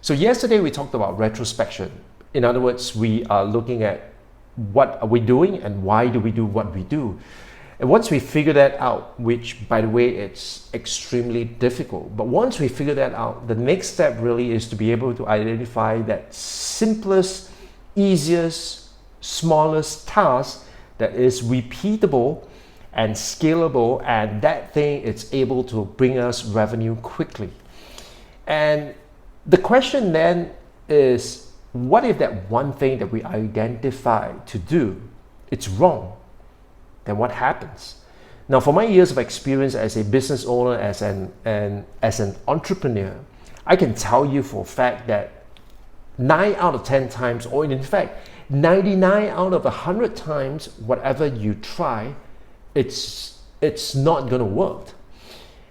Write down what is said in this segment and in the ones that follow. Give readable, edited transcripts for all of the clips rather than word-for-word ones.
So yesterday we talked about retrospection. In other words, we are looking at what are we doing and why do we do what we do. And once we figure that out, which by the way, it's extremely difficult, but once we figure that out, the next step really is to be able to identify that simplest, easiest, smallest task that is repeatable and scalable, and that thing is able to bring us revenue quickly. And the question then is, what if that one thing that we identify to do, it's wrong? Then what happens? Now, for my years of experience as a business owner, as an entrepreneur, I can tell you for a fact that 9 out of 10 times, or in fact, 99 out of 100 times, whatever you try, it's not going to work.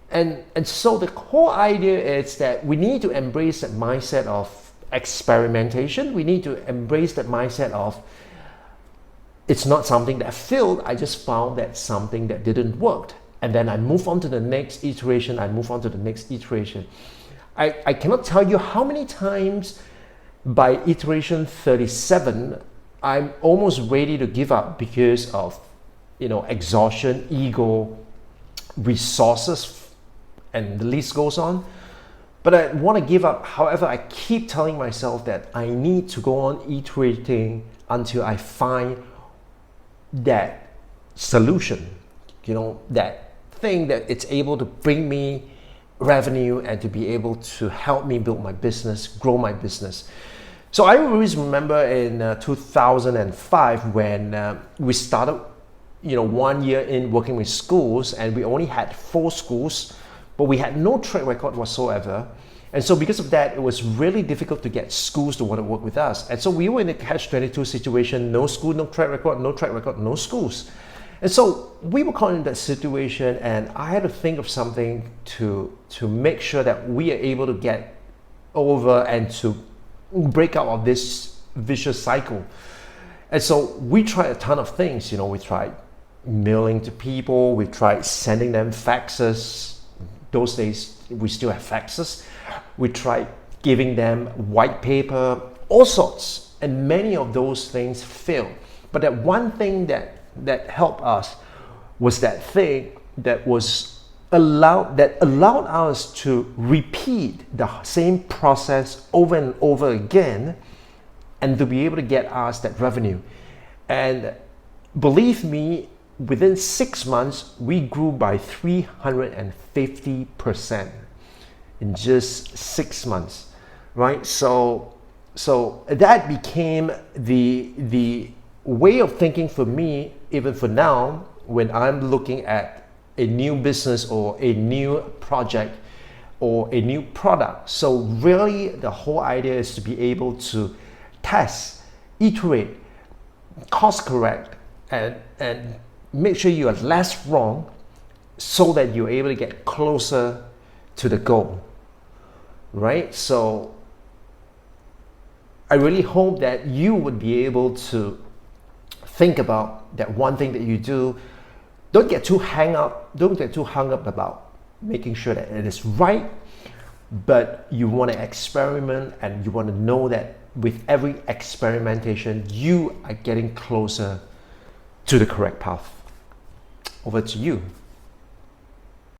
And so the whole idea is that we need to embrace that mindset of experimentation. We need to embrace that mindset of it's not something that failed, I just found that something that didn't work. And then I move on to the next iteration, I move on to the next iteration. I cannot tell you how many times by iteration 37, I'm almost ready to give up because of, exhaustion, ego, resources, and the list goes on. But I want to give up. However, I keep telling myself that I need to go on iterating until I find that solution, that thing that it's able to bring me revenue and to be able to help me build my business, grow my business. So I always remember in 2005 when we started, 1 year in working with schools, and we only had 4 schools, but we had no track record whatsoever. And so because of that, it was really difficult to get schools to want to work with us. And so we were in a catch-22 situation, no school, no track record, no schools. And so we were caught in that situation, and I had to think of something to make sure that we are able to get over and to break out of this vicious cycle. And so we tried a ton of things. We tried mailing to people, we tried sending them faxes. Those days, we still have faxes. We tried giving them white paper, all sorts, and many of those things failed. But that one thing that helped us was that thing that allowed us to repeat the same process over and over again, and to be able to get us that revenue. And believe me, within 6 months, we grew by 350% in just 6 months, right? So that became the way of thinking for me, even for now, when I'm looking at a new business or a new project or a new product. So really, the whole idea is to be able to test, iterate, course correct, and make sure you are less wrong so that you're able to get closer to the goal, right? So I really hope that you would be able to think about that one thing that you do. Don't get too hung up about making sure that it is right, but you want to experiment, and you want to know that with every experimentation, you are getting closer to the correct path. Over to you.